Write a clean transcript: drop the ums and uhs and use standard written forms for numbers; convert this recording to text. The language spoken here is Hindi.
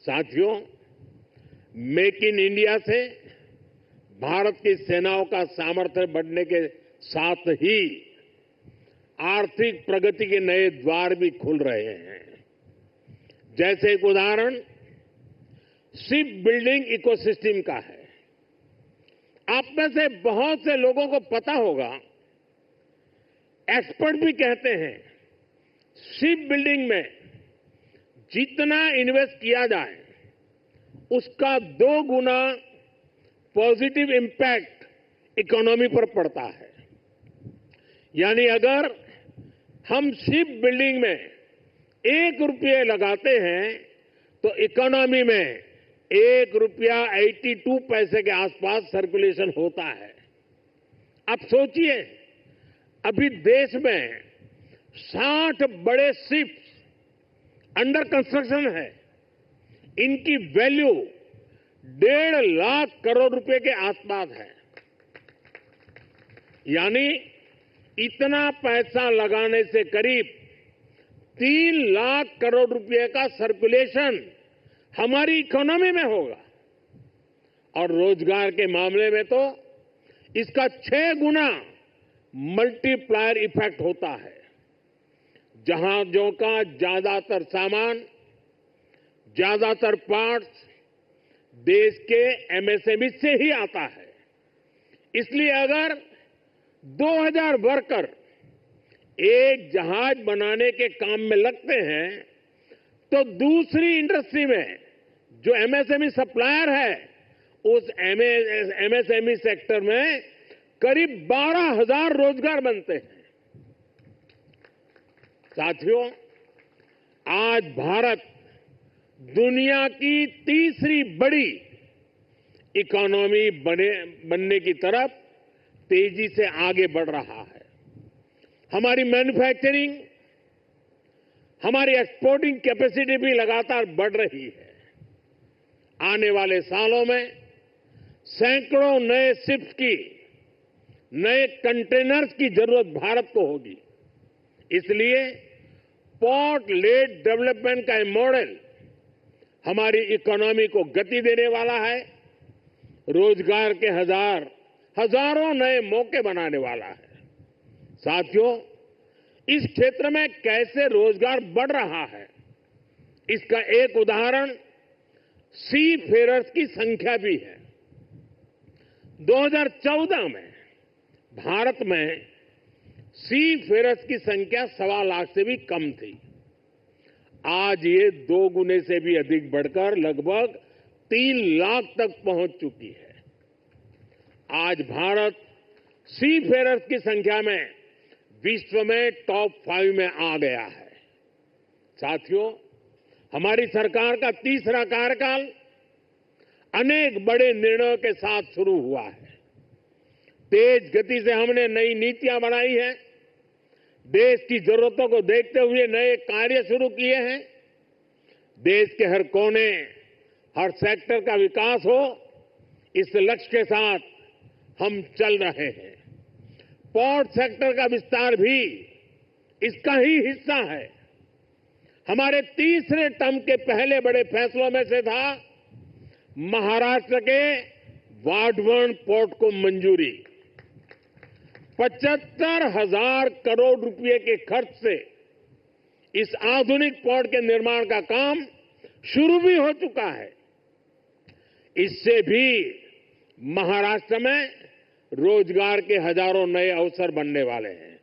साथियों, मेक इन इंडिया से भारत की सेनाओं का सामर्थ्य बढ़ने के साथ ही आर्थिक प्रगति के नए द्वार भी खुल रहे हैं। जैसे एक उदाहरण शिप बिल्डिंग इकोसिस्टम का है। आप में से बहुत से लोगों को पता होगा, एक्सपर्ट भी कहते हैं शिप बिल्डिंग में जितना इन्वेस्ट किया जाए उसका 2 गुना पॉजिटिव इंपैक्ट इकोनॉमी पर पड़ता है। यानी अगर हम शिप बिल्डिंग में 1 रुपये लगाते हैं तो इकोनॉमी में 1 रुपया 82 पैसे के आसपास सर्कुलेशन होता है। अब सोचिए, अभी देश में 60 बड़े शिप्स अंडर कंस्ट्रक्शन है। इनकी वैल्यू 1.5 लाख करोड़ रुपए के आसपास है। यानी इतना पैसा लगाने से करीब 3 लाख करोड़ रुपए का सर्कुलेशन हमारी इकोनॉमी में होगा। और रोजगार के मामले में तो इसका 6 गुना मल्टीप्लायर इफेक्ट होता है। जहाजों का ज्यादातर सामान, ज्यादातर पार्ट्स देश के एमएसएमई से ही आता है। इसलिए अगर 2000 वर्कर एक जहाज बनाने के काम में लगते हैं तो दूसरी इंडस्ट्री में जो एमएसएमई सप्लायर है उस एमएसएमई सेक्टर में करीब 12,000 रोजगार बनते हैं। साथियों, आज भारत दुनिया की तीसरी बड़ी इकोनॉमी बनने की तरफ तेजी से आगे बढ़ रहा है। हमारी मैन्युफैक्चरिंग, हमारी एक्सपोर्टिंग कैपेसिटी भी लगातार बढ़ रही है। आने वाले सालों में सैकड़ों नए शिप्स की, नए कंटेनर्स की जरूरत भारत को होगी। इसलिए पोर्ट लेड डेवलपमेंट का मॉडल हमारी इकोनॉमी को गति देने वाला है, रोजगार के हजारों नए मौके बनाने वाला है। साथियों, इस क्षेत्र में कैसे रोजगार बढ़ रहा है, इसका एक उदाहरण सी फेरर्स की संख्या भी है। 2014 में भारत में सी फेरर्स की संख्या 1.25 लाख से भी कम थी। आज ये 2 गुने से भी अधिक बढ़कर लगभग 3 लाख तक पहुंच चुकी है। आज भारत सी फेरर्स की संख्या में विश्व में टॉप 5 में आ गया है। साथियों, हमारी सरकार का तीसरा कार्यकाल अनेक बड़े निर्णयों के साथ शुरू हुआ है। तेज गति से हमने नई नीतियां बनाई हैं, देश की जरूरतों को देखते हुए नए कार्य शुरू किए हैं। देश के हर कोने, हर सेक्टर का विकास हो, इस लक्ष्य के साथ हम चल रहे हैं। पोर्ट सेक्टर का विस्तार भी इसका ही हिस्सा है। हमारे तीसरे टर्म के पहले बड़े फैसलों में से था महाराष्ट्र के वाढवण पोर्ट को मंजूरी। 75,000 करोड़ रुपए के खर्च से इस आधुनिक पोर्ट के निर्माण का काम शुरू भी हो चुका है। इससे भी महाराष्ट्र में रोजगार के हजारों नए अवसर बनने वाले हैं।